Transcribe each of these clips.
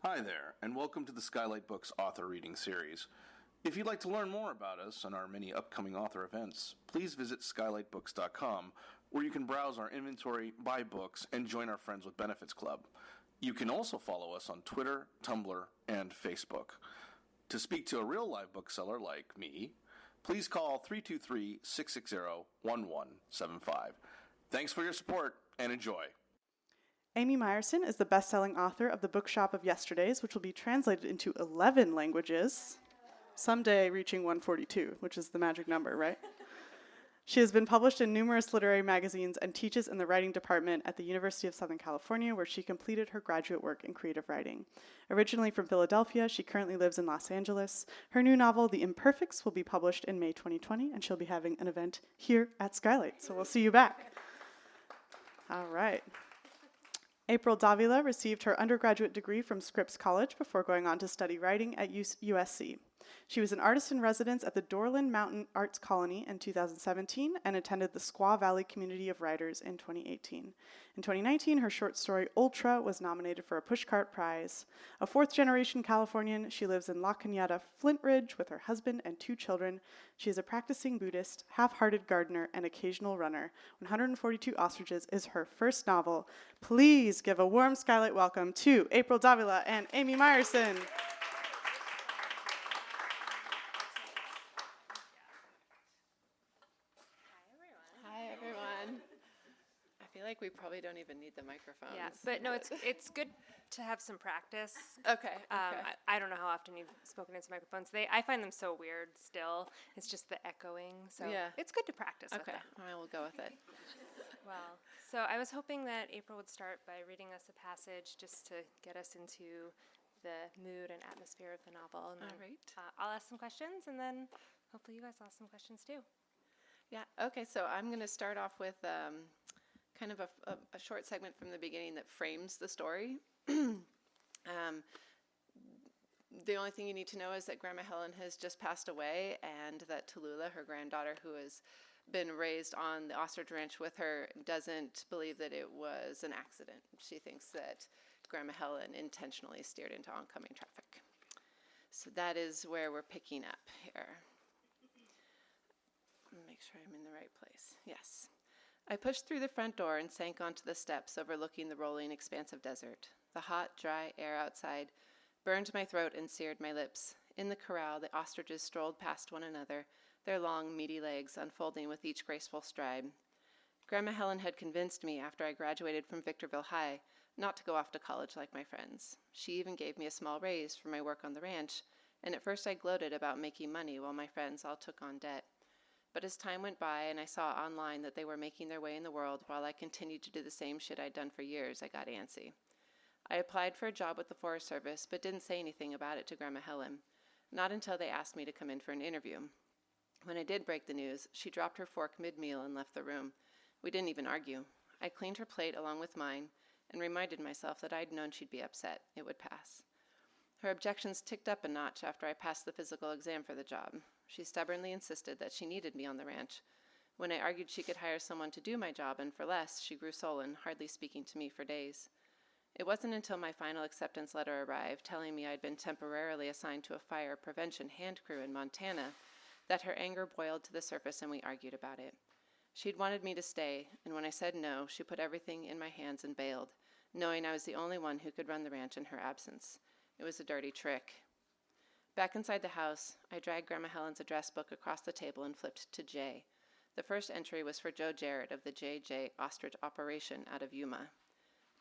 Hi there, and welcome to the Skylight Books author reading series. If you'd like to learn more about us and our many upcoming author events, please visit skylightbooks.com, where you can browse our inventory, buy books, and join our Friends with Benefits Club. You can also follow us on Twitter, Tumblr, and Facebook. To speak to a real live bookseller like me, please call 323-660-1175. Thanks for your support, and enjoy. Amy Meyerson is the best-selling author of The Bookshop of Yesterdays, which will be translated into 11 languages, someday reaching 142, which is the magic number, right? She has been published in numerous literary magazines and teaches in the writing department at the University of Southern California, where she completed her graduate work in creative writing. Originally from Philadelphia, she currently lives in Los Angeles. Her new novel, The Imperfects, will be published in May 2020, and she'll be having an event here at Skylight, so we'll see you back. All right. April Dávila received her undergraduate degree from Scripps College before going on to study writing at USC. She was an artist in residence at the Dorland Mountain Arts Colony in 2017 and attended the Squaw Valley Community of Writers in 2018. In 2019, her short story Ultra was nominated for a Pushcart Prize. A fourth-generation Californian, she lives in La Cañada, Flint Ridge, with her husband and 2 children. She is a practicing Buddhist, half-hearted gardener, and occasional runner. 142 Ostriches is her first novel. Please give a warm Skylight welcome to April Davila and Amy Meyerson. We probably don't even need the microphones. Yeah, but no, it's good to have some practice. Okay. I don't know how often you've spoken into microphones. I find them so weird still. It's just the echoing. So yeah. It's good to practice with Okay, that. I will go with it. Well, so I was hoping that April would start by reading us a passage just to get us into the mood and atmosphere of the novel. And All then, right. I'll ask some questions, and then hopefully you guys will ask some questions too. Yeah, okay, so I'm going to start off with kind of a short segment from the beginning that frames the story. The only thing you need to know is that Grandma Helen has just passed away, and that Tallulah, her granddaughter, who has been raised on the ostrich ranch with her, doesn't believe that it was an accident. She thinks that Grandma Helen intentionally steered into oncoming traffic. So that is where we're picking up here. Make sure I'm in the right place. Yes. I pushed through the front door and sank onto the steps overlooking the rolling expanse of desert. The hot, dry air outside burned my throat and seared my lips. In the corral, the ostriches strolled past one another, their long, meaty legs unfolding with each graceful stride. Grandma Helen had convinced me after I graduated from Victorville High not to go off to college like my friends. She even gave me a small raise for my work on the ranch, and at first I gloated about making money while my friends all took on debt. But as time went by and I saw online that they were making their way in the world while I continued to do the same shit I'd done for years, I got antsy. I applied for a job with the Forest Service, but didn't say anything about it to Grandma Helen. Not until they asked me to come in for an interview. When I did break the news, she dropped her fork mid-meal and left the room. We didn't even argue. I cleaned her plate along with mine and reminded myself that I'd known she'd be upset. It would pass. Her objections ticked up a notch after I passed the physical exam for the job. She stubbornly insisted that she needed me on the ranch. When I argued she could hire someone to do my job and for less, she grew sullen, hardly speaking to me for days. It wasn't until my final acceptance letter arrived, telling me I'd been temporarily assigned to a fire prevention hand crew in Montana, that her anger boiled to the surface and we argued about it. She'd wanted me to stay, and when I said no, she put everything in my hands and bailed, knowing I was the only one who could run the ranch in her absence. It was a dirty trick. Back inside the house, I dragged Grandma Helen's address book across the table and flipped to J. The first entry was for Joe Jarrett of the JJ Ostrich Operation out of Yuma.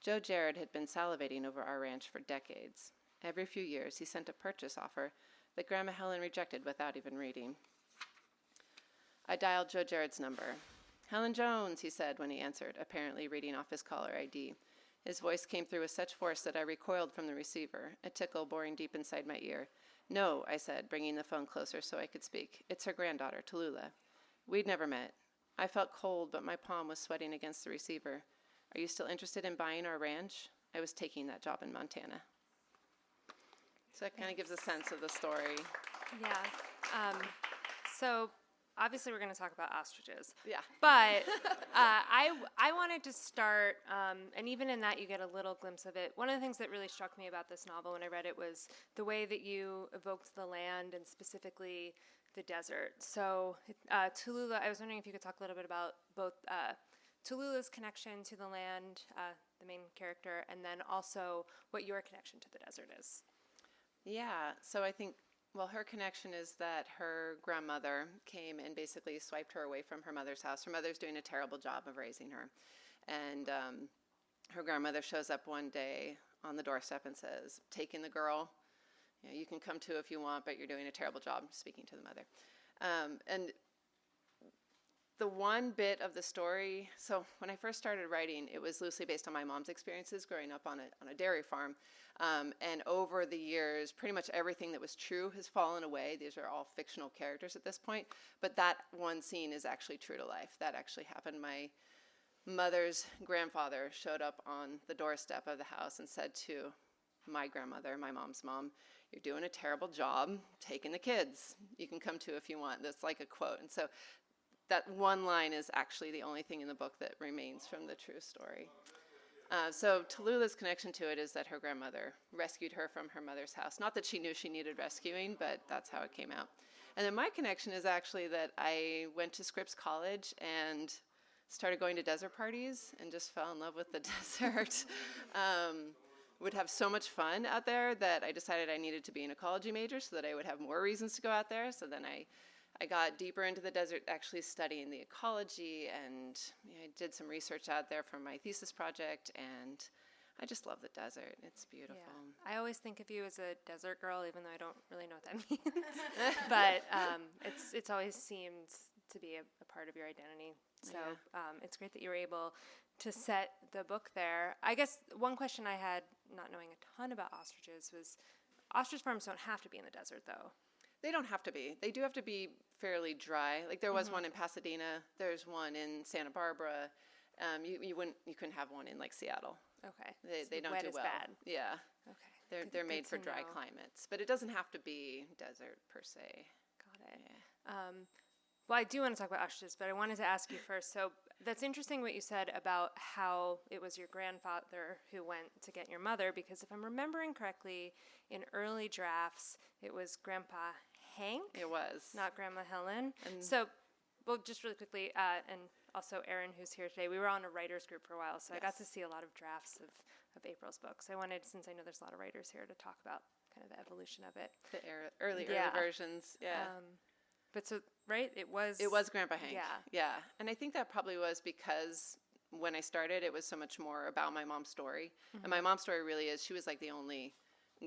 Joe Jarrett had been salivating over our ranch for decades. Every few years, he sent a purchase offer that Grandma Helen rejected without even reading. I dialed Joe Jarrett's number. "Helen Jones," he said when he answered, apparently reading off his caller ID. His voice came through with such force that I recoiled from the receiver, a tickle boring deep inside my ear. "No," I said, bringing the phone closer so I could speak. "It's her granddaughter, Tallulah." We'd never met. I felt cold, but my palm was sweating against the receiver. "Are you still interested in buying our ranch?" I was taking that job in Montana. So that kind of gives a sense of the story. Yeah. So obviously we're going to talk about ostriches. Yeah. But I wanted to start, and even in that you get a little glimpse of it. One of the things that really struck me about this novel when I read it was the way that you evoked the land and specifically the desert. So Tallulah, I was wondering if you could talk a little bit about both Tallulah's connection to the land, the main character, and then also what your connection to the desert is. Yeah, so I think, well, her connection is that her grandmother came and basically swiped her away from her mother's house. Her mother's doing a terrible job of raising her. And her grandmother shows up one day on the doorstep and says, taking the girl, you can come too if you want, but you're doing a terrible job, speaking to the mother. And the one bit of the story, so when I first started writing, it was loosely based on my mom's experiences growing up on a dairy farm. And over the years, pretty much everything that was true has fallen away. These are all fictional characters at this point. But that one scene is actually true to life. That actually happened. My mother's grandfather showed up on the doorstep of the house and said to my grandmother, my mom's mom, "You're doing a terrible job taking the kids. You can come too if you want." That's like a quote. And so that one line is actually the only thing in the book that remains from the true story. So Tallulah's connection to it is that her grandmother rescued her from her mother's house. Not that she knew she needed rescuing, but that's how it came out. And then my connection is actually that I went to Scripps College and started going to desert parties and just fell in love with the desert. Would have so much fun out there that I decided I needed to be an ecology major so that I would have more reasons to go out there. So then I got deeper into the desert, actually studying the ecology, and I did some research out there for my thesis project, and I just love the desert. It's beautiful. Yeah. I always think of you as a desert girl, even though I don't really know what that means. But it's always seemed to be a part of your identity. So it's great that you were able to set the book there. I guess one question I had, not knowing a ton about ostriches, was ostrich farms don't have to be in the desert, though. They don't have to be. They do have to be fairly dry. Like there was one in Pasadena. There's one in Santa Barbara. You couldn't have one in like Seattle. Okay. They don't wet do is well. bad. Yeah. Okay. They're made for to dry know. climates, but it doesn't have to be desert per se. Got it. Yeah. Well, I do want to talk about ostriches, but I wanted to ask you first. So that's interesting what you said about how it was your grandfather who went to get your mother, because if I'm remembering correctly, in early drafts, it was Grandpa Hank. It was. Not Grandma Helen. And So, well, just really quickly, and also Erin, who's here today, we were on a writers group for a while, so I got to see a lot of drafts of April's books. I wanted, since I know there's a lot of writers here, to talk about kind of the evolution of it. the early versions. Yeah. But so, right, it was Grandpa Hank. Yeah. And I think that probably was because when I started, it was so much more about my mom's story. And my mom's story really is, she was like the only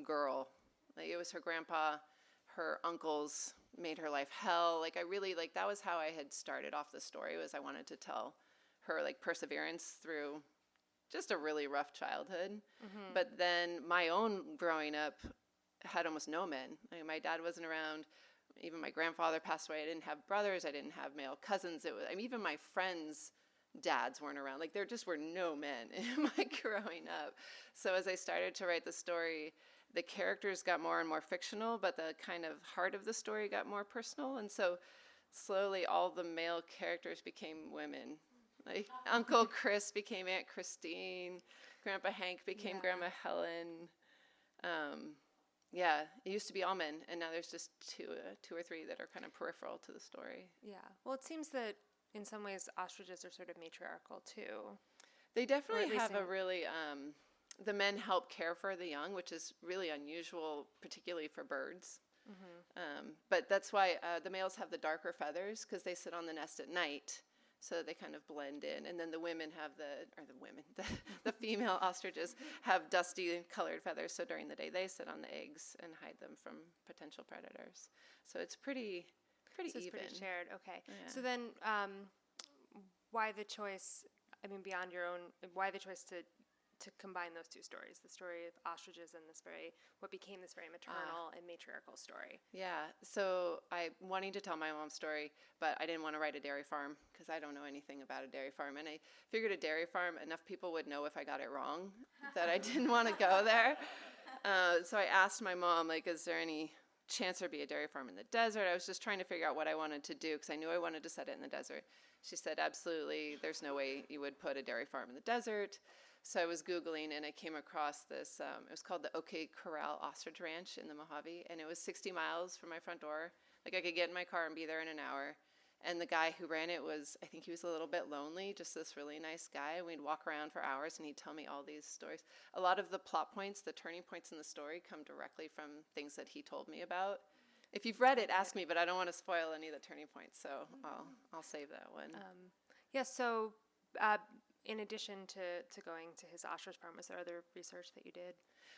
girl. Like it was her grandpa, her uncles made her life hell. Like I really, like that was how I had started off the story, was I wanted to tell her like perseverance through just a really rough childhood. But then my own growing up had almost no men. Like my dad wasn't around. Even my grandfather passed away. I didn't have brothers. I didn't have male cousins. Even my friends' dads weren't around. Like there just were no men in my growing up. So as I started to write the story, the characters got more and more fictional, but the kind of heart of the story got more personal. And so slowly all the male characters became women. Like Uncle Chris became Aunt Christine. Grandpa Hank became Grandma Helen. It used to be all men, and now there's just two or three that are kind of peripheral to the story. Yeah. Well, it seems that in some ways ostriches are sort of matriarchal too. They definitely have a really, the men help care for the young, which is really unusual, particularly for birds. But that's why the males have the darker feathers, because they sit on the nest at night, so they kind of blend in. And then the women have the female ostriches have dusty colored feathers, so during the day they sit on the eggs and hide them from potential predators. So it's pretty even. It's pretty shared. Okay. Yeah. So then, why the choice? I mean, beyond your own, why the choice to combine those two stories, the story of ostriches and what became this very maternal and matriarchal story? Yeah, so I wanting to tell my mom's story, but I didn't want to write a dairy farm because I don't know anything about a dairy farm. And I figured a dairy farm, enough people would know if I got it wrong that I didn't want to go there. So I asked my mom, like, is there any chance there'd be a dairy farm in the desert. I was just trying to figure out what I wanted to do because I knew I wanted to set it in the desert. She said, absolutely, there's no way you would put a dairy farm in the desert. So I was Googling, and I came across this, it was called the OK Corral Ostrich Ranch in the Mojave, and it was 60 miles from my front door. Like, I could get in my car and be there in an hour. And the guy who ran it was, I think he was a little bit lonely, just this really nice guy. We'd walk around for hours, and he'd tell me all these stories. A lot of the plot points, the turning points in the story, come directly from things that he told me about. If you've read it, ask me, but I don't want to spoil any of the turning points, so I'll save that one. So in addition to going to his ostrich farm, was there other research that you did?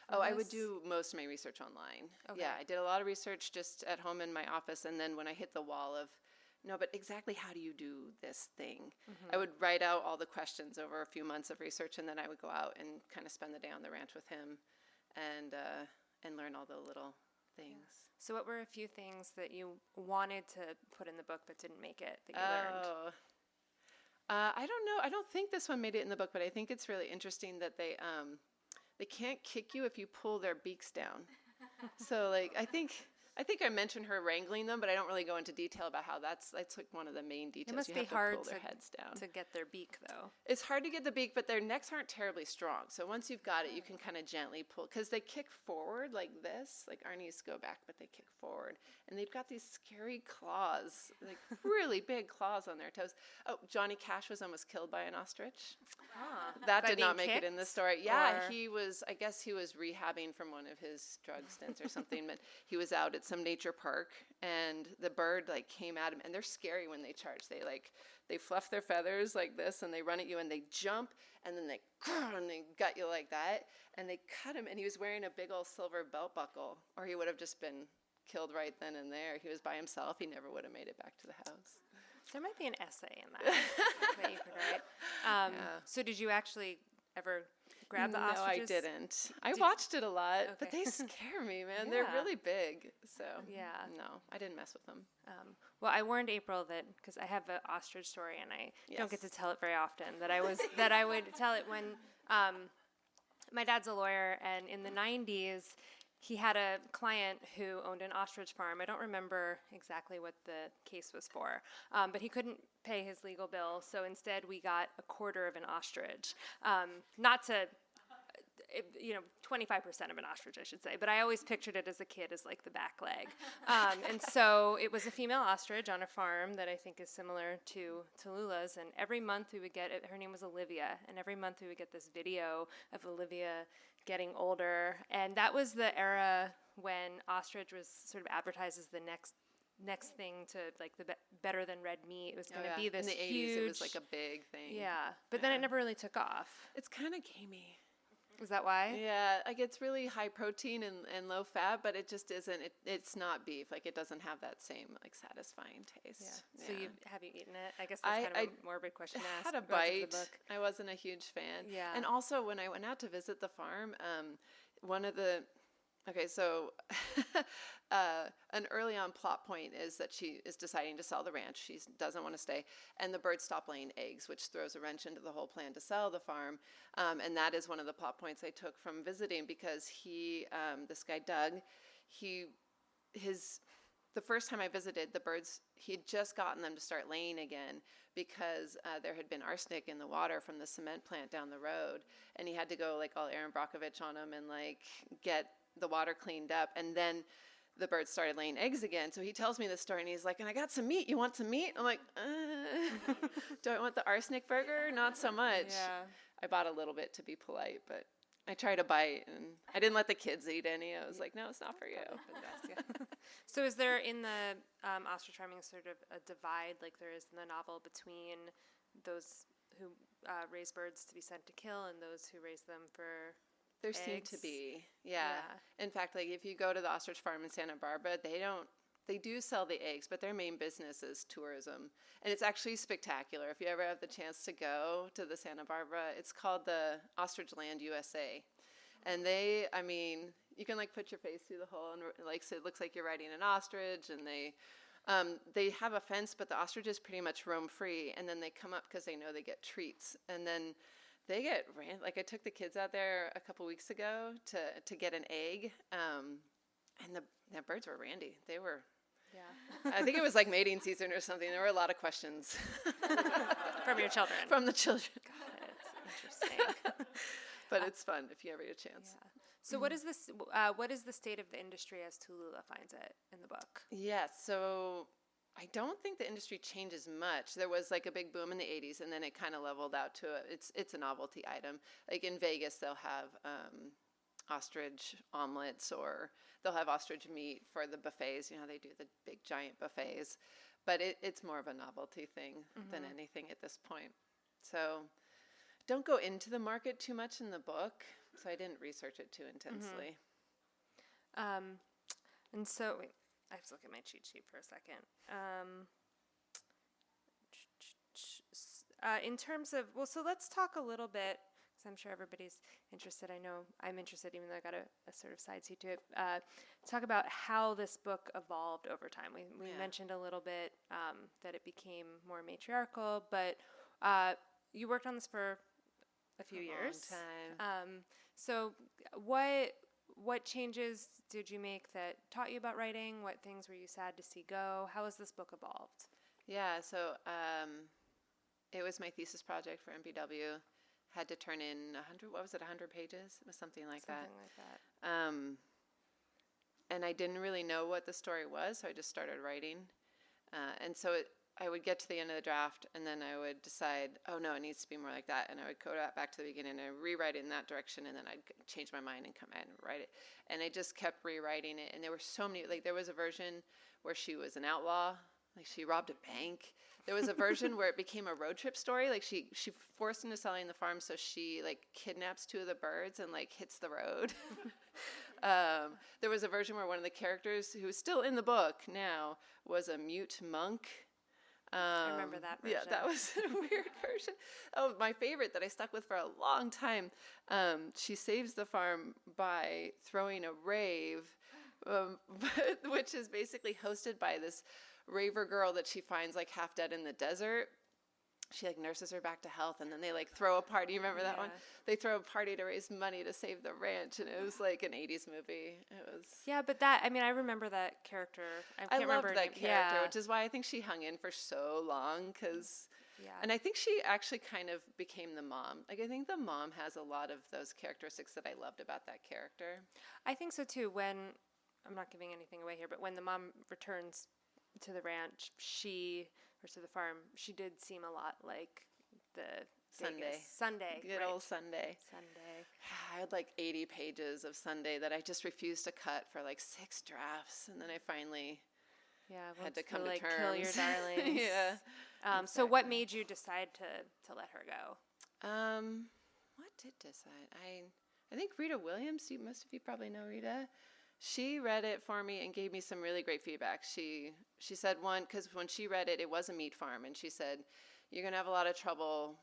I would do most of my research online. Okay. Yeah, I did a lot of research just at home in my office, and then when I hit the wall of, no, but exactly how do you do this thing? I would write out all the questions over a few months of research, and then I would go out and kind of spend the day on the ranch with him and learn all the little things. So what were a few things that you wanted to put in the book but didn't make it that you learned? I don't know. I don't think this one made it in the book, but I think it's really interesting that they can't kick you if you pull their beaks down. So like I think I mentioned her wrangling them, but I don't really go into detail about how that's like one of the main details. It must you be have hard to pull their heads down to get their beak, though. It's hard to get the beak, but their necks aren't terribly strong. So once you've got it, you can kind of gently pull, because they kick forward like this. Like Arnie's go back, but they kick forward. And they've got these scary claws, like really big claws on their toes. Oh, Johnny Cash was almost killed by an ostrich. That did not make it in the story. Yeah, I guess he was rehabbing from one of his drug stints or something, but he was out at some nature park, and the bird like came at him, and they're scary when they charge. They fluff their feathers like this, and they run at you, and they jump, and then they gut you like that, and they cut him, and he was wearing a big old silver belt buckle, or he would have just been killed right then and there. He was by himself. He never would have made it back to the house. There might be an essay in that that you could write. So did you actually ever grab the ostriches? No, I didn't. I watched it a lot, but they scare me, man. Yeah. They're really big. So yeah, no, I didn't mess with them. Well, I warned April that, because I have an ostrich story and I don't get to tell it very often, that I would tell it when my dad's a lawyer, and in the 90s he had a client who owned an ostrich farm. I don't remember exactly what the case was for, but he couldn't pay his legal bill, so instead we got a quarter of an ostrich. Not to, 25% of an ostrich, I should say, but I always pictured it as a kid as like the back leg. And so it was a female ostrich on a farm that I think is similar to Tallulah's, and every month we would get, her name was Olivia, and every month we would get this video of Olivia getting older, and that was the era when ostrich was sort of advertised as the next thing to like the better than red meat. It was going to be this in the 80s. It was like a big thing. Yeah, but then it never really took off. It's kind of gamey. Is that why? Yeah, like it's really high protein and low fat, but it just isn't. It's not beef. Like it doesn't have that same like satisfying taste. Yeah. So have you eaten it? I guess that's kind of a morbid question to ask. I had a bite. I wasn't a huge fan. Yeah. And also when I went out to visit the farm, an early on plot point is that she is deciding to sell the ranch. She doesn't want to stay. And the birds stop laying eggs, which throws a wrench into the whole plan to sell the farm. And that is one of the plot points I took from visiting, because this guy Doug, the first time I visited, the birds, he had just gotten them to start laying again because there had been arsenic in the water from the cement plant down the road. And he had to go like all Aaron Brockovich on them and like get the water cleaned up. And then the birds started laying eggs again. So he tells me this story, and he's like, and I got some meat. You want some meat? I'm like, do I want the arsenic burger? Not so much. Yeah. I bought a little bit to be polite, but I tried a bite, and I didn't let the kids eat any. I was like, no, it's not for you. So is there in the ostrich farming sort of a divide, like there is in the novel, between those who raise birds to be sent to kill and those who raise them for There eggs? seem to be, yeah. In fact, like if you go to the ostrich farm in Santa Barbara, they do sell the eggs, but their main business is tourism. And it's actually spectacular. If you ever have the chance to go to the Santa Barbara, it's called the Ostrich Land USA. And you can like put your face through the hole, and like so it looks like you're riding an ostrich, and they have a fence, but the ostriches pretty much roam free, and then they come up because they know they get treats. And then they get like I took the kids out there a couple weeks ago to get an egg. And the birds were randy. They were, Yeah. I think it was like mating season or something. There were a lot of questions. From your children. From the children. Got it. Interesting. But it's fun if you ever get a chance. Yeah. So what is this? What is the state of the industry as Tallulah finds it in the book? Yes, so I don't think the industry changes much. There was like a big boom in the 80s, and then it kind of leveled out to it's a novelty item. Like in Vegas, they'll have ostrich omelets, or they'll have ostrich meat for the buffets. You know, they do the big giant buffets. But it's more of a novelty thing than anything at this point. So don't go into the market too much in the book. So I didn't research it too intensely. And so, wait, I have to look at my cheat sheet for a second. In terms of, well, so let's talk a little bit, because I'm sure everybody's interested. I know I'm interested, even though I got a sort of side seat to it. Talk about how this book evolved over time. We mentioned a little bit that it became more matriarchal, but you worked on this for a few years. Long time. So what changes did you make that taught you about writing? What things were you sad to see go? How has this book evolved? Yeah, so it was my thesis project for MPW. Had to turn in 100 pages? It was something like that. And I didn't really know what the story was, so I just started writing. And so I would get to the end of the draft, and then I would decide, oh no, it needs to be more like that, and I would go back to the beginning and rewrite it in that direction, and then I'd change my mind and come back and write it. And I just kept rewriting it, and there were so many, like there was a version where she was an outlaw, like she robbed a bank. There was a version where it became a road trip story, like she forced into selling the farm, so she like kidnaps two of the birds and like hits the road. There was a version where one of the characters, who's still in the book now, was a mute monk. I remember that version. Yeah, that was a weird version. Oh, my favorite that I stuck with for a long time. She saves the farm by throwing a rave, which is basically hosted by this raver girl that she finds like half dead in the desert. She like nurses her back to health, and then they like throw a party. You remember that one? They throw a party to raise money to save the ranch, and it was like an 80s movie. It was. Yeah, but I remember that character. I loved that character, which is why I think she hung in for so long, because. Yeah. And I think she actually kind of became the mom. Like I think the mom has a lot of those characteristics that I loved about that character. I think so too. When I'm not giving anything away here, but when the mom returns to the ranch, or to the farm, she did seem a lot like the Sunday. Good old Sunday. I had like 80 pages of Sunday that I just refused to cut for like 6 drafts, and then I finally had to come to terms. Kill your darlings. Yeah. Exactly. So what made you decide to let her go? What did decide? I think Rita Williams. Most of you probably know Rita. She read it for me and gave me some really great feedback. She said because when she read it, it was a meat farm, and she said, you're going to have a lot of trouble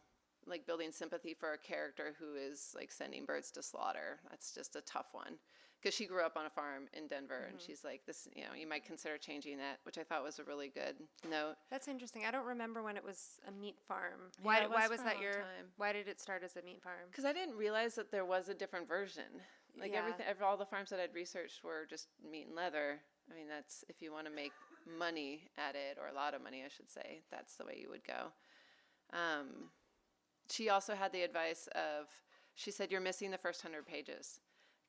like building sympathy for a character who is like sending birds to slaughter. That's just a tough one. Because she grew up on a farm in Denver, and she's like, this, you might consider changing that, which I thought was a really good note. That's interesting. I don't remember when it was a meat farm. Why was that why did it start as a meat farm? Because I didn't realize that there was a different version. Like all the farms that I'd researched were just meat and leather. I mean, that's, if you want to make money at it, or a lot of money, I should say, that's the way you would go. She also had the advice she said, you're missing the first 100 pages.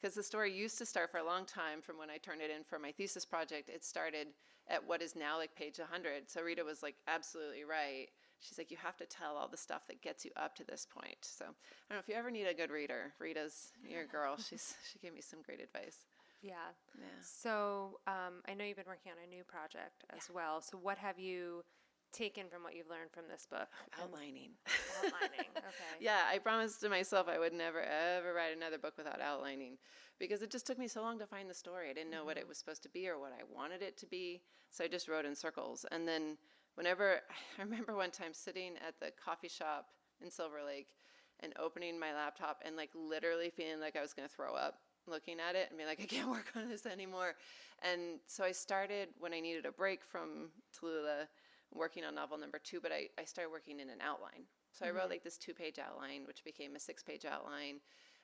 Because the story used to start for a long time from when I turned it in for my thesis project. It started at what is now like page 100. So Rita was like absolutely right. She's like, you have to tell all the stuff that gets you up to this point. So I don't know, if you ever need a good reader, Rita's your girl. She gave me some great advice. Yeah. So I know you've been working on a new project as well. So what have you taken from what you've learned from this book? Outlining. Okay. Yeah, I promised to myself I would never, ever write another book without outlining, because it just took me so long to find the story. I didn't know what it was supposed to be or what I wanted it to be, so I just wrote in circles. And then I remember one time sitting at the coffee shop in Silver Lake and opening my laptop and like literally feeling like I was going to throw up, looking at it and being like, I can't work on this anymore. And so I started, when I needed a break from Tallulah, working on novel number 2, but I started working in an outline. So I wrote like this 2-page outline, which became a 6-page outline.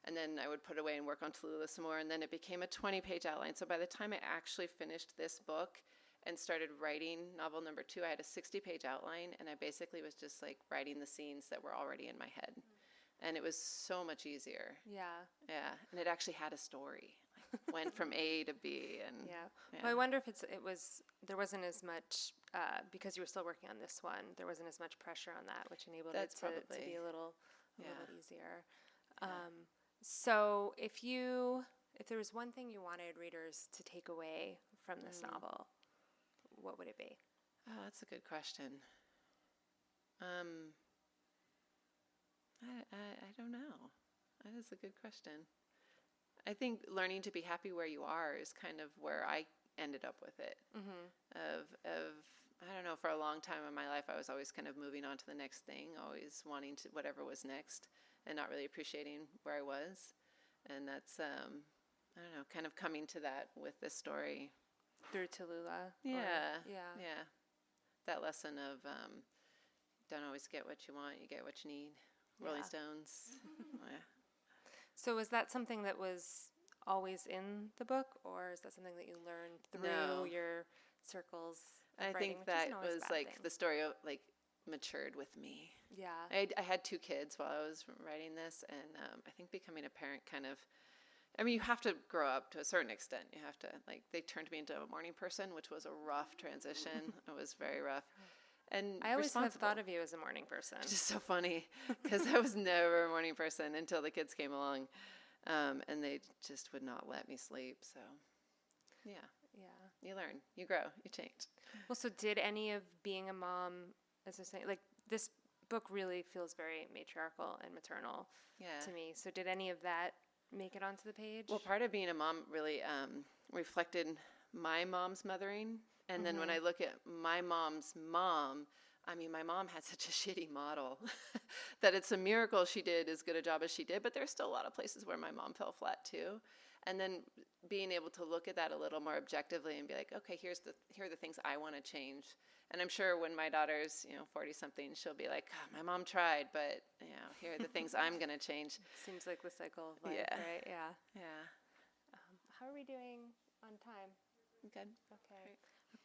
And then I would put it away and work on Tallulah some more, and then it became a 20-page outline. So by the time I actually finished this book and started writing novel number 2, I had a 60-page outline, and I basically was just like writing the scenes that were already in my head. And it was so much easier. Yeah. Yeah, and it actually had a story. Like, went from A to B, and Yeah. Well, I wonder if there wasn't as much, because you were still working on this one, there wasn't as much pressure on that, which enabled That's it to probably- be a little easier. So if there was one thing you wanted readers to take away from this novel, what would it be? Oh, that's a good question. I don't know. That is a good question. I think learning to be happy where you are is kind of where I ended up with it. Of I don't know, for a long time in my life, I was always kind of moving on to the next thing, always wanting to whatever was next, and not really appreciating where I was. And that's I don't know, kind of coming to that with this story. Through Tallulah? Yeah. Yeah. That lesson of don't always get what you want, you get what you need. Rolling Stones. Yeah. So was that something that was always in the book, or is that something that you learned through your circles of I writing, think which that isn't always a was bad like thing? the story like matured with me. Yeah. I had 2 kids while I was writing this, and I think becoming a parent kind of, I mean, you have to grow up to a certain extent. You have to, like, they turned me into a morning person, which was a rough transition. It was very rough. And I always have responsible. thought of you as a morning person. Which is so funny, because I was never a morning person until the kids came along, and they just would not let me sleep. So, yeah, you learn, you grow, you change. Well, so did any of being a mom, as I was saying, like this book really feels very matriarchal and maternal to me. So did any of that make it onto the page? Well, part of being a mom really reflected my mom's mothering. And then when I look at my mom's mom, I mean, my mom had such a shitty model that it's a miracle she did as good a job as she did, but there's still a lot of places where my mom fell flat too. And then being able to look at that a little more objectively and be like, okay, here are the things I want to change. And I'm sure when my daughter's, 40-something, she'll be like, oh, my mom tried, but, here are the things I'm going to change. Seems like the cycle of life, right? Yeah. Yeah. How are we doing on time? Good. Okay. Great.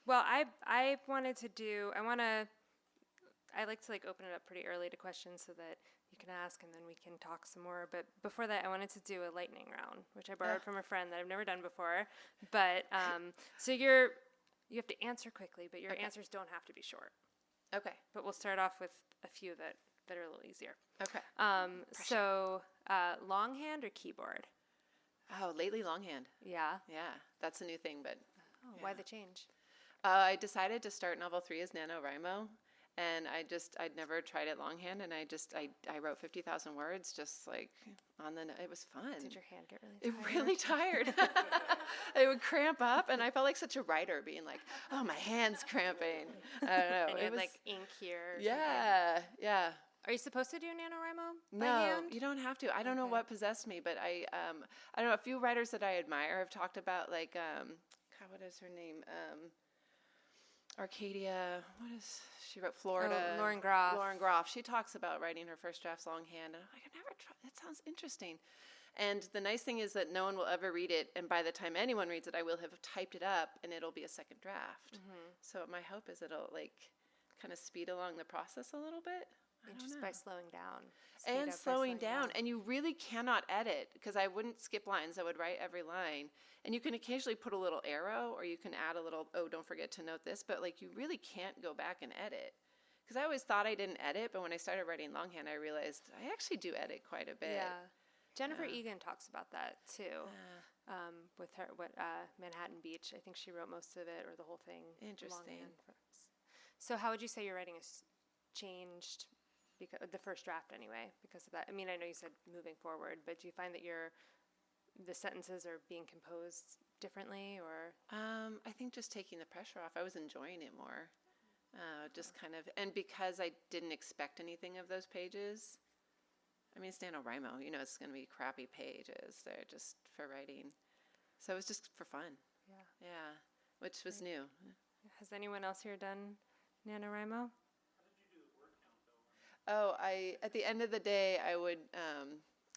Well, I wanted to do, I like to open it up pretty early to questions so that you can ask and then we can talk some more. But before that, I wanted to do a lightning round, which I borrowed from a friend that I've never done before. But so you have to answer quickly, but your answers don't have to be short. Okay. But we'll start off with a few that are a little easier. Okay. So longhand or keyboard? Oh, lately longhand. Yeah. Yeah, that's a new thing, but. Why the change? I decided to start novel 3 as NaNoWriMo, and I'd never tried it longhand, and I wrote 50,000 words just like it was fun. Did your hand get really tired? Really tired. It would cramp up, and I felt like such a writer being like, oh, my hand's cramping. I don't know. And you had ink here or yeah, something. yeah. Are you supposed to do NaNoWriMo by No, hand? you don't have to. I don't know what possessed me, but I don't know, a few writers that I admire have talked about, like, God, what is her name? Arcadia, she wrote Florida. Oh, Lauren Groff. Lauren Groff. She talks about writing her first drafts longhand, and I'm like, I've never tried, that sounds interesting. And the nice thing is that no one will ever read it, and by the time anyone reads it, I will have typed it up, and it'll be a second draft. So my hope is it'll, kind of speed along the process a little bit. And just by slowing down. And slowing down. And you really cannot edit, because I wouldn't skip lines. I would write every line. And you can occasionally put a little arrow, or you can add a little, oh, don't forget to note this. But you really can't go back and edit. Because I always thought I didn't edit, but when I started writing longhand, I realized I actually do edit quite a bit. Yeah. Jennifer Egan talks about that too. With her Manhattan Beach. I think she wrote most of it, or the whole thing. Interesting. Longhand. So how would you say your writing has changed? Because the first draft, anyway, because of that. I mean, I know you said moving forward, but do you find that the sentences are being composed differently, or? I think just taking the pressure off. I was enjoying it more. Just kind of, and because I didn't expect anything of those pages. I mean, it's NaNoWriMo. It's going to be crappy pages. They're just for writing. So it was just for fun. Yeah. Yeah, which was new. Has anyone else here done NaNoWriMo? Oh, at the end of the day, I would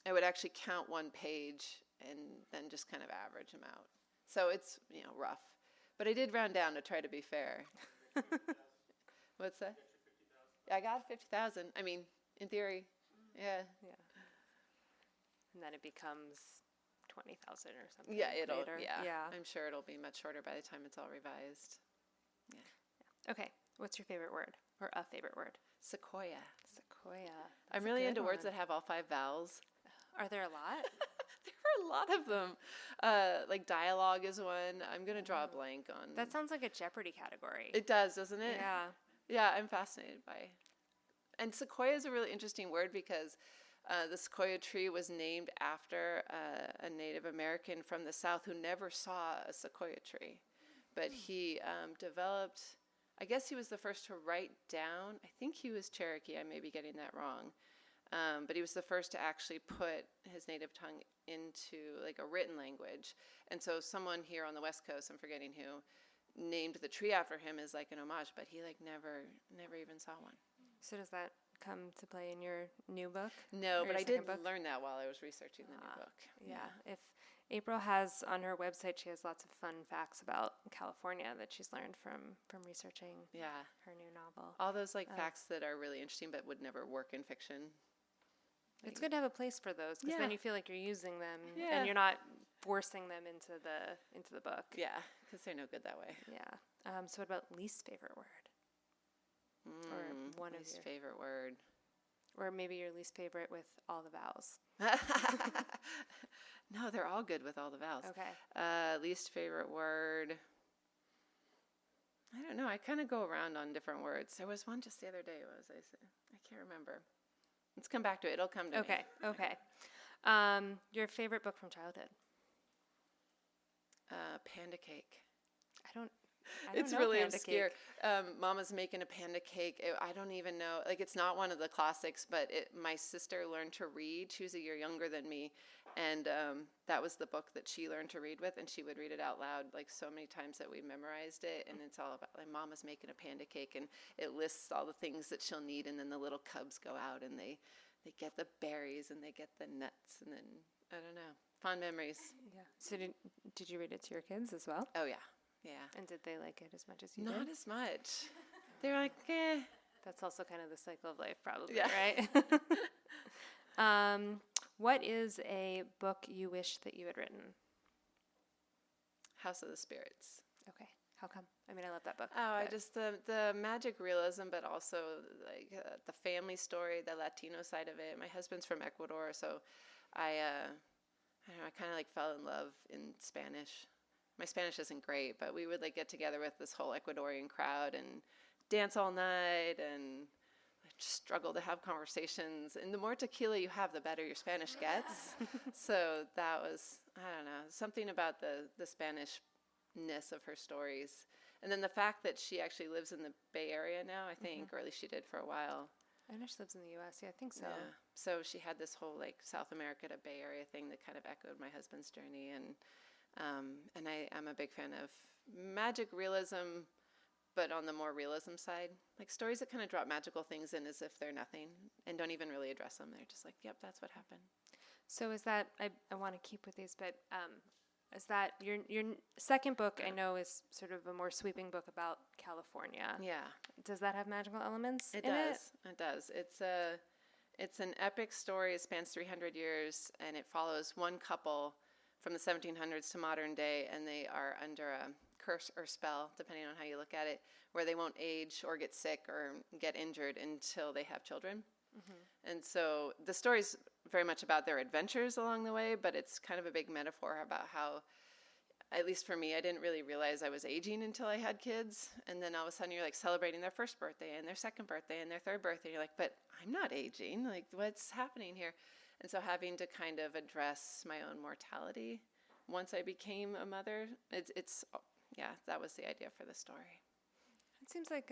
I would actually count one page and then just kind of average them out. So it's, rough. But I did round down to try to be fair. What's that? I got 50,000. I mean, in theory, yeah. Yeah. And then it becomes 20,000 or something. Yeah, later. yeah. I'm sure it'll be much shorter by the time it's all revised. Yeah. Okay. What's your favorite word or a favorite word? Sequoia. Sequoia. I'm really into words that have all 5 vowels. Are there a lot? There are a lot of them. Like dialogue is one. I'm going to draw a blank on. That sounds like a Jeopardy category. It does, doesn't it? Yeah. Yeah, I'm fascinated by. And sequoia is a really interesting word because the sequoia tree was named after a Native American from the South who never saw a sequoia tree. But he developed, I guess he was the first to write down, I think he was Cherokee, I may be getting that wrong. But he was the first to actually put his native tongue into like a written language. And so someone here on the West Coast, I'm forgetting who, named the tree after him as like an homage, but he like never even saw one. So does that come to play in your new book? No, but I did book? learn that while I was researching the new book. Yeah. If April has on her website, she has lots of fun facts about California that she's learned from researching her new novel. All those like facts that are really interesting but would never work in fiction. It's good to have a place for those because then you feel like you're using them and you're not forcing them into the book. Yeah, because they're no good that way. Yeah. So what about least favorite word? Or one of your favorite word. Or maybe your least favorite with all the vowels. No, they're all good with all the vowels. Okay. Least favorite word. I don't know. I kind of go around on different words. There was one just the other day. What was I saying? I can't remember. Let's come back to it. It'll come to me. Okay. Your favorite book from childhood? Panda Cake. I don't It's know really Panda obscure. Cake. Mama's making a panda cake. I don't even know. Like, it's not one of the classics, but my sister learned to read. She was a year younger than me, and that was the book that she learned to read with, and she would read it out loud like so many times that we memorized it. And it's all about like Mama's making a panda cake, and it lists all the things that she'll need, and then the little cubs go out and they get the berries and they get the nuts, and then I don't know, fond memories. Yeah. So did you read it to your kids as well? Oh yeah. Yeah. And did they like it as much as you did? Not as much. They're like, eh. That's also kind of the cycle of life, probably, yeah. Right? What is a book you wish that you had written? House of the Spirits. Okay. How come? I mean, I love that book. Oh, I just, the magic realism, but also like the family story, the Latino side of it. My husband's from Ecuador, so I don't know, I kind of like fell in love in Spanish. My Spanish isn't great, but we would like get together with this whole Ecuadorian crowd and dance all night and just struggle to have conversations. And the more tequila you have, the better your Spanish gets. So that was, I don't know, something about the Spanishness of her stories. And then the fact that she actually lives in the Bay Area now, I think, or at least she did for a while. I know she lives in the U.S. Yeah, I think so. Yeah. So she had this whole like South America to Bay Area thing that kind of echoed my husband's journey. And I'm a big fan of magic realism, but on the more realism side, like stories that kind of drop magical things in as if they're nothing and don't even really address them. They're just like, yep, that's what happened. So is that, I want to keep with these, but is that your second book, I know, is sort of a more sweeping book about California. Yeah. Does that have magical elements in it? It does. It's an epic story. It spans 300 years, and it follows one couple from the 1700s to modern day, and they are under a curse or spell, depending on how you look at it, where they won't age or get sick or get injured until they have children. Mm-hmm. And so the story's very much about their adventures along the way, but it's kind of a big metaphor about how, at least for me, I didn't really realize I was aging until I had kids. And then all of a sudden you're like celebrating their first birthday and their second birthday and their third birthday. You're like, but I'm not aging. Like, what's happening here? And so having to kind of address my own mortality once I became a mother, it's that was the idea for the story. It seems like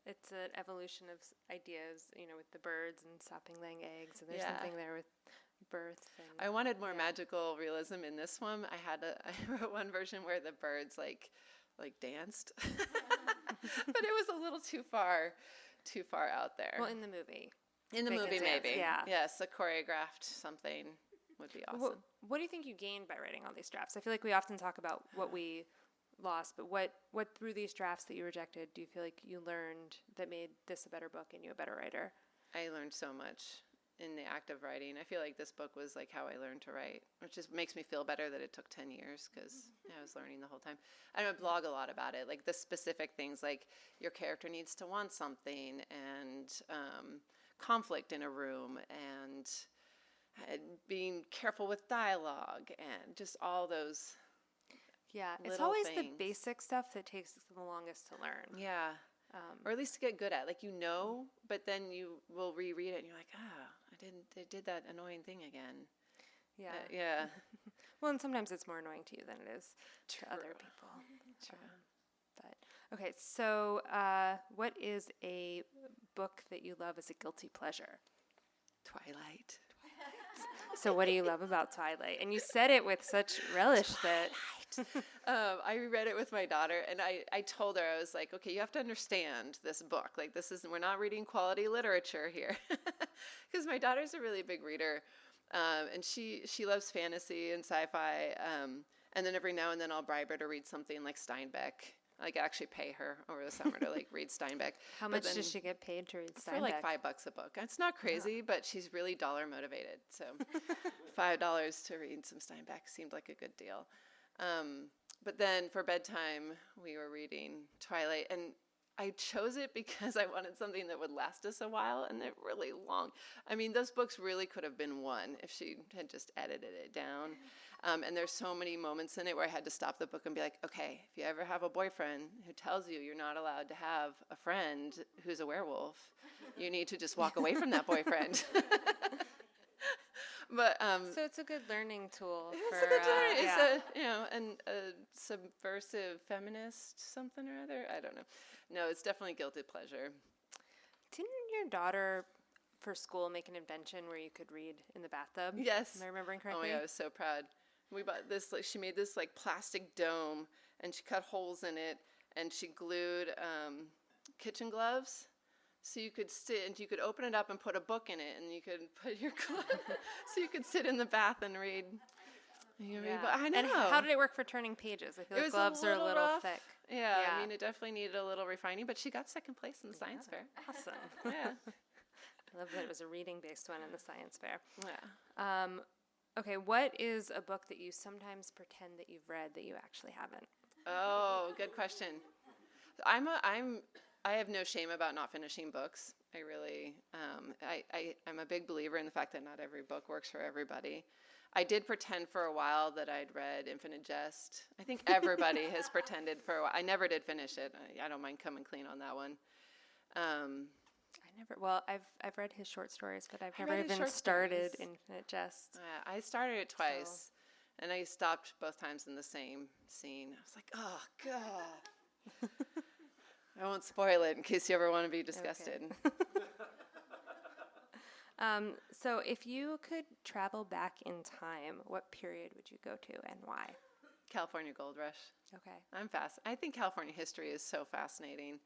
it's an evolution of ideas, with the birds and stopping laying eggs, and there's something there with birth. And I wanted more magical realism in this one. I wrote one version where the birds like danced, but it was a little too far out there. Well, in the movie. In the movie, dance, maybe. yeah. Yes, a choreographed something. would be awesome. What do you think you gained by writing all these drafts? I feel like we often talk about what we lost, but what through these drafts that you rejected do you feel like you learned that made this a better book and you a better writer? I learned so much in the act of writing. I feel like this book was like how I learned to write, which just makes me feel better that it took 10 years because I was learning the whole time. I blog a lot about it, like the specific things like your character needs to want something and conflict in a room and being careful with dialogue and just all those it's little always things. the basic stuff that takes the longest to learn. Yeah. Or at least to get good at. Like, but then you will reread it and you're like, I did that annoying thing again. Yeah. Yeah. Well, and sometimes it's more annoying to you than it is to other people. True. But okay, so what is a book that you love as a guilty pleasure? Twilight. So what do you love about Twilight? And you said it with such relish that... I reread it with my daughter, and I told her, I was like, okay, you have to understand this book. Like, we're not reading quality literature here. Because my daughter's a really big reader, and she loves fantasy and sci-fi, and then every now and then I'll bribe her to read something like Steinbeck. Like, actually pay her over the summer to, like, read Steinbeck. How much does she get paid to read Steinbeck? For, like, $5 a book. It's not crazy, but she's really dollar motivated. So $5 to read some Steinbeck seemed like a good deal. But then for bedtime, we were reading Twilight, and I chose it because I wanted something that would last us a while, and they're really long. I mean, those books really could have been one if she had just edited it down. And there's so many moments in it where I had to stop the book and be like, okay, if you ever have a boyfriend who tells you you're not allowed to have a friend who's a werewolf, you need to just walk away from that boyfriend. But so it's a good learning tool. It's a subversive feminist something or other. I don't know. No, it's definitely guilty pleasure. Didn't your daughter for school make an invention where you could read in the bathtub? Yes. Am I remembering correctly? Oh my God, I was so proud. We bought this. Like, she made this like plastic dome, and she cut holes in it, and she glued kitchen gloves. So you could sit and you could open it up and put a book in it, and you could put your glove, so you could sit in the bath and read. I know. And how did it work for turning pages? I feel like gloves are a little rough. thick. Yeah, I mean, it definitely needed a little refining, but she got second place in the science fair. Awesome. Yeah. I love that it was a reading-based one in the science fair. Yeah. Okay, what is a book that you sometimes pretend that you've read that you actually haven't? Oh, good question. I have no shame about not finishing books. I really, I'm a big believer in the fact that not every book works for everybody. I did pretend for a while that I'd read Infinite Jest. I think everybody has pretended for a while. I never did finish it. I don't mind coming clean on that one. I've read his short stories, but I've never even started Infinite Jest. I started it twice, and I stopped both times in the same scene. I was like, oh, God. I won't spoil it in case you ever want to be disgusted. Okay. So if you could travel back in time, what period would you go to and why? California Gold Rush. Okay. I think California history is so fascinating.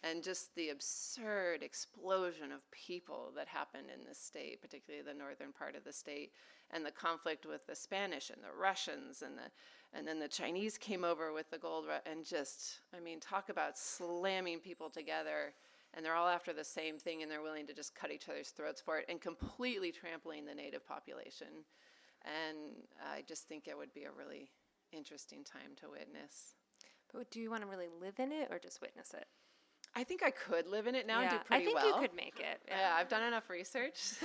And just the absurd explosion of people that happened in this state, particularly the northern part of the state, and the conflict with the Spanish and the Russians, and then the Chinese came over with the gold rush, and just, I mean, talk about slamming people together, and they're all after the same thing, and they're willing to just cut each other's throats for it, and completely trampling the native population. And I just think it would be a really interesting time to witness. But do you want to really live in it or just witness it? I think I could live in it now and do pretty well. I think you could make it. Yeah, I've done enough research.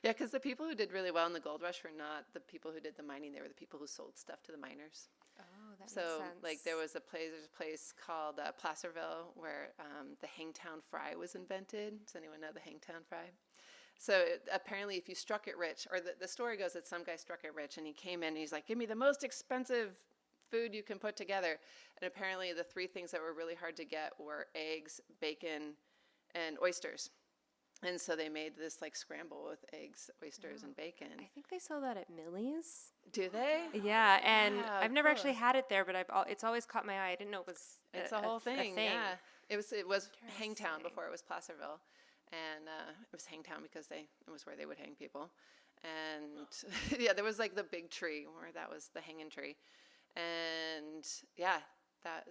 Yeah, because the people who did really well in the gold rush were not the people who did the mining. They were the people who sold stuff to the miners. Oh, that makes sense. So, like, there's a place called Placerville where the Hangtown Fry was invented. Does anyone know the Hangtown Fry? So apparently if you struck it rich, or the story goes that some guy struck it rich, and he came in and he's like, give me the most expensive food you can put together. And apparently the three things that were really hard to get were eggs, bacon, and oysters. And so they made this like scramble with eggs, oysters, and bacon. I think they sell that at Millie's. Do they? Yeah, and I've never actually had it there, but it's always caught my eye. I didn't know it was It's a whole thing. Yeah, it was Hangtown before it was Placerville, and it was Hangtown because it was where they would hang people. And yeah, there was like the big tree where that was the hanging tree. And yeah, that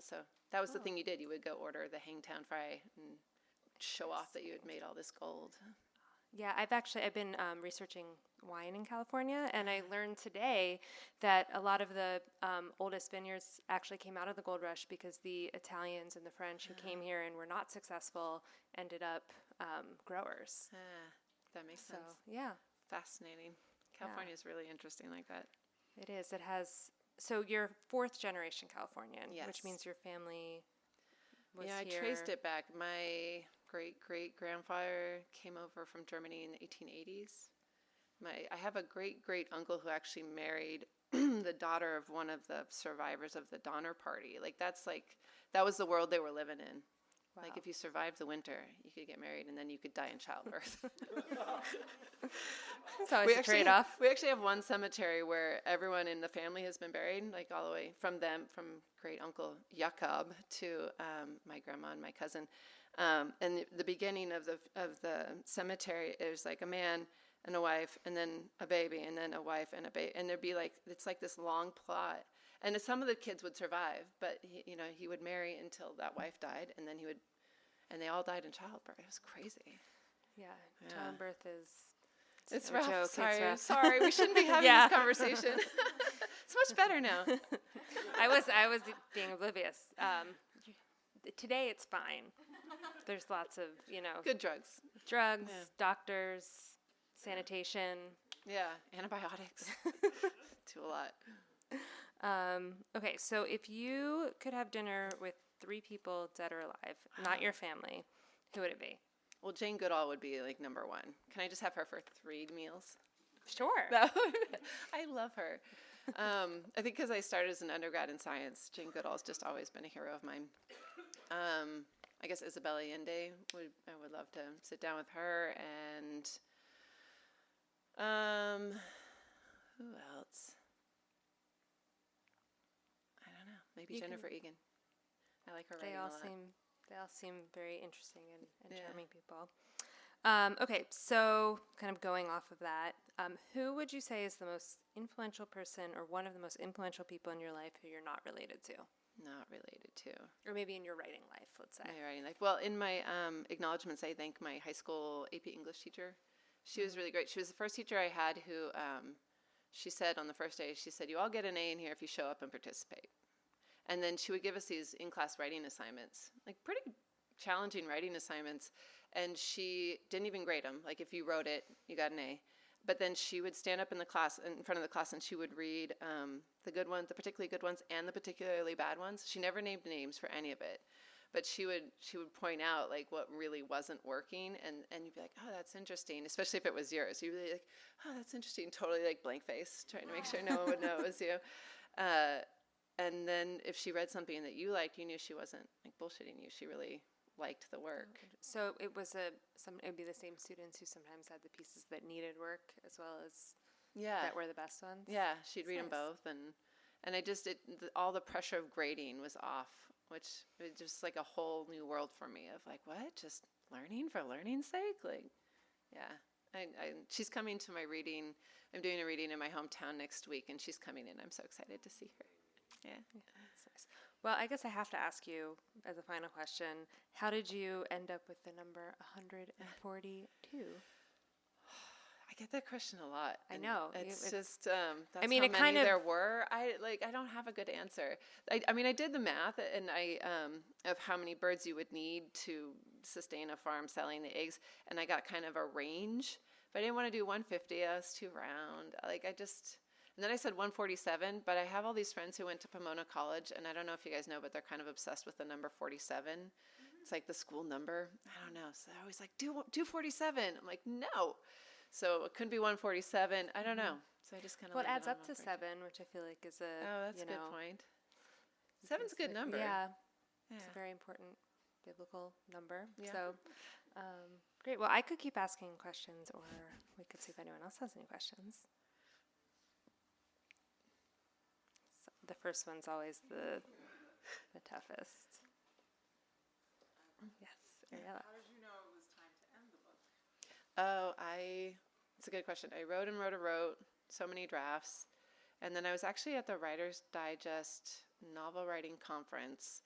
was the thing you did. You would go order the Hangtown Fry and show off that you had made all this gold. Yeah, I've been researching wine in California, and I learned today that a lot of the oldest vineyards actually came out of the gold rush because the Italians and the French who came here and were not successful ended up growers. That makes sense. So, yeah. Fascinating. California is really interesting like that. It is. It has. So you're fourth generation Californian, Yes. which means your family was Yeah, here. I traced it back. My great-great-grandfather came over from Germany in the 1880s. I have a great-great-uncle who actually married the daughter of one of the survivors of the Donner Party. That was the world they were living in. Wow. Like, if you survived the winter, you could get married, and then you could die in childbirth. It's always a trade-off. We actually have one cemetery where everyone in the family has been buried, like all the way from great uncle Jakob to my grandma and my cousin. And the beginning of the cemetery is like a man and a wife, and then a baby, and then a wife and a baby, and there'd be it's like this long plot. And some of the kids would survive, but he would marry until that wife died, and then and they all died in childbirth. It was crazy. Yeah, childbirth is. It's no rough. joke. Sorry, It's rough. sorry. We shouldn't be having this conversation. It's much better now. I was being oblivious. Today it's fine. There's lots of Good drugs. drugs, doctors, sanitation. Yeah, antibiotics. Do a lot. Okay, so if you could have dinner with 3 people, dead or alive, not your family, who would it be? Well, Jane Goodall would be number 1. Can I just have her for 3 meals? Sure. I love her. I think because I started as an undergrad in science, Jane Goodall's just always been a hero of mine. I guess Isabella Allende, I would love to sit down with her. And who else? I don't know. Maybe Jennifer Egan. I like her writing a lot. They all seem very interesting and charming people. Okay, so kind of going off of that, who would you say is the most influential person or one of the most influential people in your life who you're not related to? Not related to. Or maybe in your writing life, let's say. My writing life. Well, in my acknowledgments, I thank my high school AP English teacher. She was really great. She was the first teacher I had who, she said on the first day, she said, you all get an A in here if you show up and participate. And then she would give us these in-class writing assignments, pretty challenging writing assignments. And she didn't even grade them. If you wrote it, you got an A. But then she would stand up in front of the class, and she would read the good ones, the particularly good ones, and the particularly bad ones. She never named names for any of it. But she would point out what really wasn't working, and you'd be like, oh, that's interesting, especially if it was yours. You'd be like, oh, that's interesting, totally blank face, trying to make sure no one would know it was you. And then if she read something that you liked, you knew she wasn't bullshitting you. She really liked the work. So it was it would be the same students who sometimes had the pieces that needed work as well as that were the best ones. Yeah, she'd read them both, and I just all the pressure of grading was off, which was just a whole new world for me of what, just learning for learning's sake, she's coming to my reading. I'm doing a reading in my hometown next week, and she's coming in. I'm so excited to see her. Yeah, that's nice. Well, I guess I have to ask you as a final question, how did you end up with the number 142? I get that question a lot. I know. It's just that's how many there were. I don't have a good answer. I did the math and of how many birds you would need to sustain a farm selling the eggs, and I got kind of a range, but I didn't want to do 150. I was too round. And then I said 147, but I have all these friends who went to Pomona College, and I don't know if you guys know, but they're kind of obsessed with the number 47. Mm-hmm. It's the school number. I don't know. So they're always do 47. I'm like, no. So it couldn't be 147. I don't know. So I just kind of. Well, it adds up to 7, which I feel like is a. Oh, that's a good point. 7's a good number. Yeah. It's a very important biblical number. Yeah. So, great. Well, I could keep asking questions, or we could see if anyone else has any questions. The first one's always the toughest. Yes, Ariella. How did you know it was time to end the book? Oh, I It's a good question. I wrote and wrote and wrote so many drafts. And then I was actually at the Writer's Digest novel writing conference.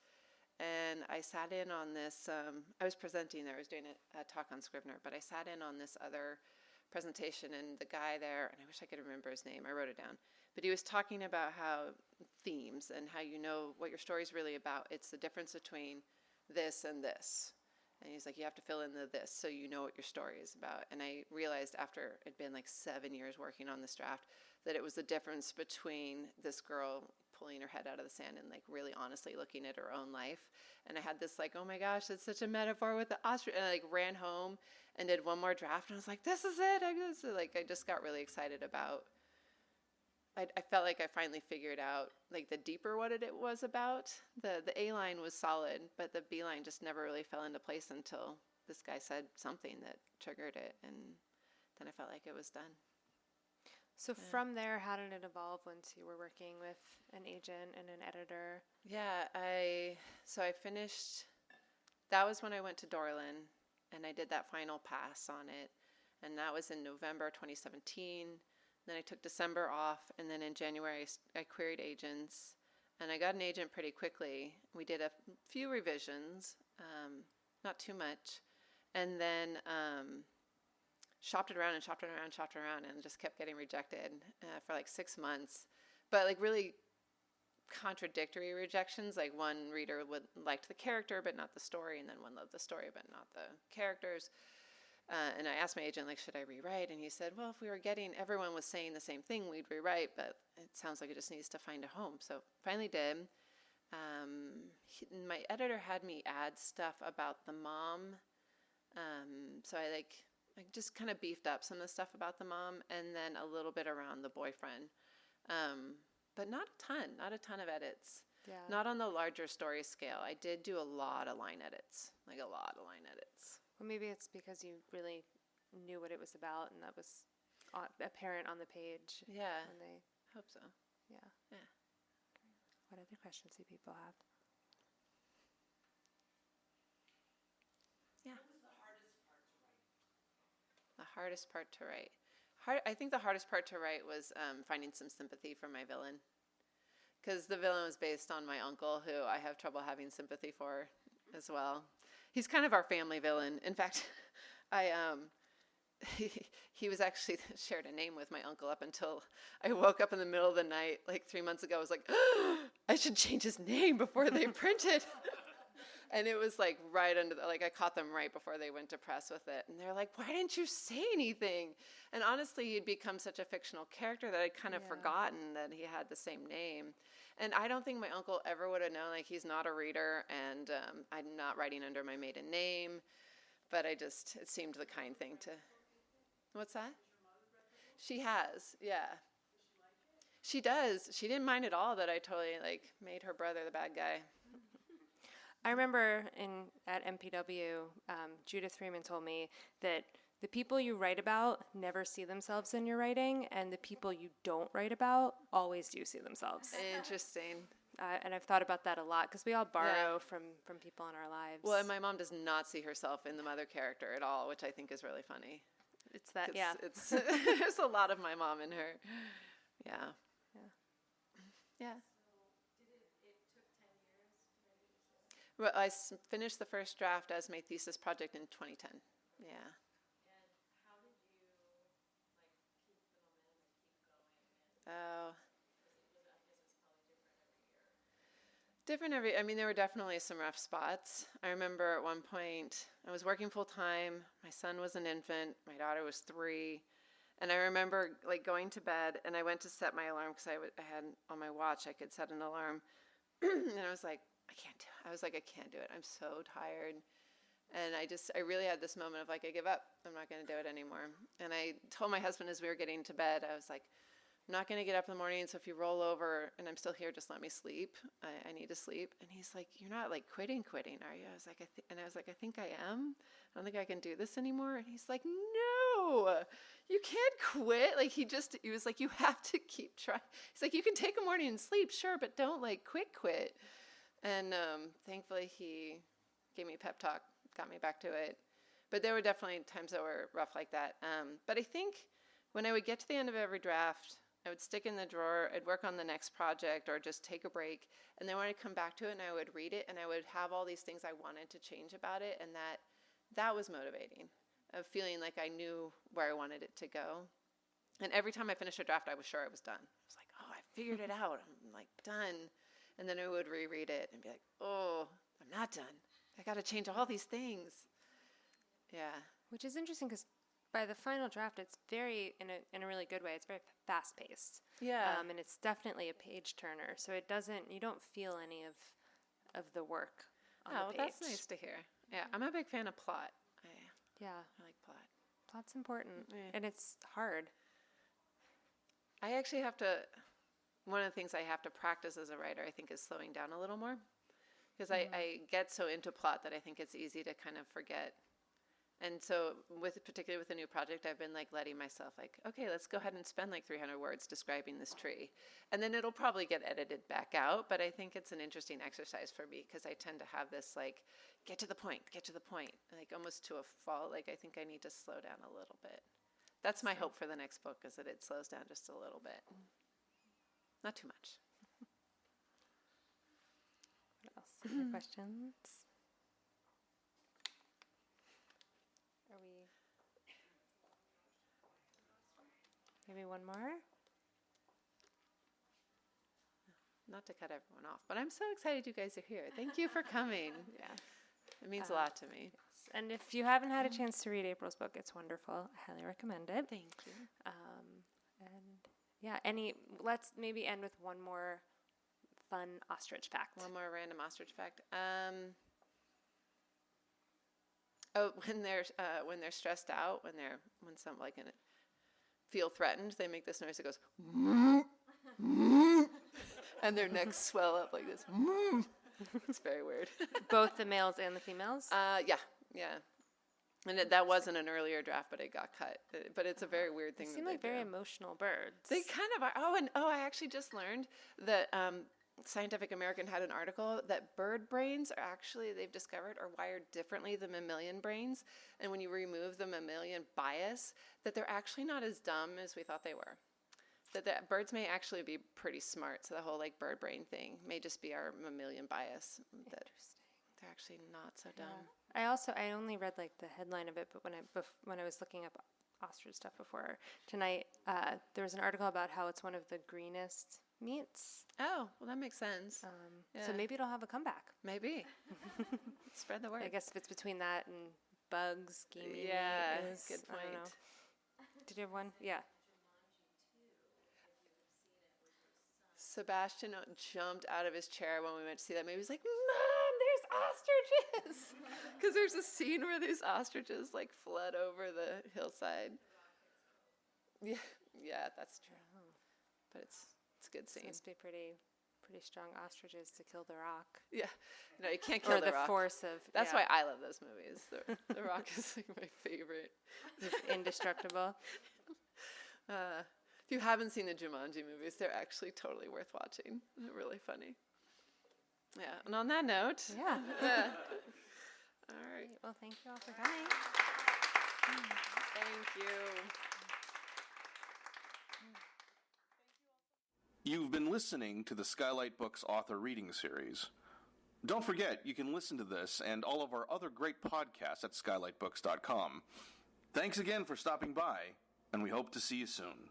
And I sat in on this, I was presenting there, I was doing a talk on Scrivener, but I sat in on this other presentation, and the guy there, and I wish I could remember his name, I wrote it down, but he was talking about how themes and how you know what your story's really about. It's the difference between this and this. And he's like, you have to fill in the this so you know what your story is about. And I realized after it'd been like 7 years working on this draft that it was the difference between this girl pulling her head out of the sand and like really honestly looking at her own life. And I had this like, oh my gosh, that's such a metaphor with the ostrich. And I like ran home and did one more draft, and I was like, this is it. I just got really excited about, I felt like I finally figured out like the deeper what it was about. The A line was solid, but the B line just never really fell into place until this guy said something that triggered it, and then I felt like it was done. So from there, how did it evolve once you were working with an agent and an editor? Yeah, I finished, that was when I went to Dorland, and I did that final pass on it, and that was in November 2017. Then I took December off, and then in January I queried agents, and I got an agent pretty quickly. We did a few revisions, not too much, and then shopped it around and just kept getting rejected for like 6 months. But like really contradictory rejections. Like one reader liked the character but not the story, and then one loved the story but not the characters. And I asked my agent, like, should I rewrite? And he said, well, if everyone was saying the same thing, we'd rewrite, but it sounds like it just needs to find a home. So finally did. My editor had me add stuff about the mom. So I just kind of beefed up some of the stuff about the mom, and then a little bit around the boyfriend. But not a ton of edits. Yeah. Not on the larger story scale. I did do a lot of line edits. Well, maybe it's because you really knew what it was about, and that was apparent on the page. Yeah, when they hope so. Yeah. What other questions do people have? Yeah. What was the hardest part to write? I think the hardest part to write was finding some sympathy for my villain, because the villain was based on my uncle, who I have trouble having sympathy for as well. He's kind of our family villain. In fact, he was actually shared a name with my uncle up until I woke up in the middle of the night, like 3 months ago. I was like, oh, I should change his name before they print it. And it was like right under I caught them right before they went to press with it. And they're like, why didn't you say anything? And honestly, he'd become such a fictional character that I'd kind of forgotten that he had the same name. And I don't think my uncle ever would have known. Like, he's not a reader, and I'm not writing under my maiden name. But it seemed the kind thing to. What's that? She has, yeah. She does. She didn't mind at all that I totally made her brother the bad guy. I remember at MPW, Judith Freeman told me that the people you write about never see themselves in your writing, and the people you don't write about always do see themselves. Interesting. And I've thought about that a lot, because we all borrow from people in our lives. Well, and my mom does not see herself in the mother character at all, which I think is really funny. It's that, yeah. There's a lot of my mom in her. Yeah. Well, I finished the first draft as my thesis project in 2010. Yeah. And how did you keep the momentum, keep going? Different every year. There were definitely some rough spots. I remember at one point I was working full time. My son was an infant. My daughter was 3. And I remember going to bed, and I went to set my alarm because I had on my watch I could set an alarm. And I was like, I can't do it. I can't do it. I'm so tired. And I really had this moment of I give up. I'm not going to do it anymore. And I told my husband as we were getting to bed, I was like, I'm not going to get up in the morning, so if you roll over and I'm still here, just let me sleep. I need to sleep. And he's like, you're not quitting, are you? I was like, I think I am. I don't think I can do this anymore. And he's like, no, you can't quit. He was like, you have to keep trying. He's like, you can take a morning and sleep, sure, but don't quit. And thankfully he gave me a pep talk, got me back to it. But there were definitely times that were rough like that. But I think when I would get to the end of every draft, I would stick in the drawer, I'd work on the next project or just take a break. And then when I'd come back to it and I would read it and I would have all these things I wanted to change about it. And that was motivating, of feeling like I knew where I wanted it to go. And every time I finished a draft, I was sure I was done. I was like, oh, I figured it out. I'm like done. And then I would reread it and be like, oh, I'm not done. I got to change all these things. Yeah. Which is interesting because by the final draft, it's very, in a really good way, it's very fast-paced. Yeah. And it's definitely a page turner. So it doesn't, you don't feel any of the work on the page. That's nice to hear. Yeah, I'm a big fan of plot. I like plot. Plot's important. Yeah. And it's hard. I actually have to, one of the things I have to practice as a writer, I think, is slowing down a little more. Because I get so into plot that I think it's easy to kind of forget. And so, particularly with a new project, I've been like letting myself like, okay, let's go ahead and spend like 300 words describing this tree. And then it'll probably get edited back out, but I think it's an interesting exercise for me because I tend to have this like, get to the point, like almost to a fault. Like I think I need to slow down a little bit. That's my hope for the next book, is that it slows down just a little bit. Not too much. What else? Other questions? Are we... Maybe one more? Not to cut everyone off, but I'm so excited you guys are here. Thank you for coming. Yeah. It means a lot to me. Yes. And if you haven't had a chance to read April's book, it's wonderful. I highly recommend it. Thank you. And yeah, let's maybe end with one more fun ostrich fact. One more random ostrich fact. When they're stressed out, when some like in it feel threatened, they make this noise that goes and their necks swell up like this. It's very weird. Both the males and the females? Yeah. And that wasn't an earlier draft, but it got cut. But it's a very weird thing. They seem like very emotional birds. They kind of are. I actually just learned that Scientific American had an article that bird brains are actually, they've discovered, are wired differently than mammalian brains. And when you remove the mammalian bias, that they're actually not as dumb as we thought they were. That birds may actually be pretty smart. So the whole like bird brain thing may just be our mammalian bias. That they're actually not so dumb. Yeah. I only read like the headline of it, but when I was looking up ostrich stuff before tonight, there was an article about how it's one of the greenest meats. Oh, well, that makes sense. So maybe it'll have a comeback. Maybe. Spread the word. I guess if it's between that and bugs, gamey. Yeah, good point. I don't know. Did you have one? Yeah. Sebastian jumped out of his chair when we went to see that movie. He was like, Mom, there's ostriches! Because there's a scene where these ostriches like flood over the hillside. Yeah, that's true. But it's a good scene. It must be pretty strong ostriches to kill the Rock. Yeah, no, you can't kill the Rock. Force of. That's why I love those movies. The Rock is like my favorite. He's indestructible. If you haven't seen the Jumanji movies, they're actually totally worth watching. They're really funny. Yeah, and on that note. Yeah. All right. Well, thank you all for coming. Thank you. You've been listening to the Skylight Books author reading series. Don't forget, you can listen to this and all of our other great podcasts at skylightbooks.com. Thanks again for stopping by, and we hope to see you soon.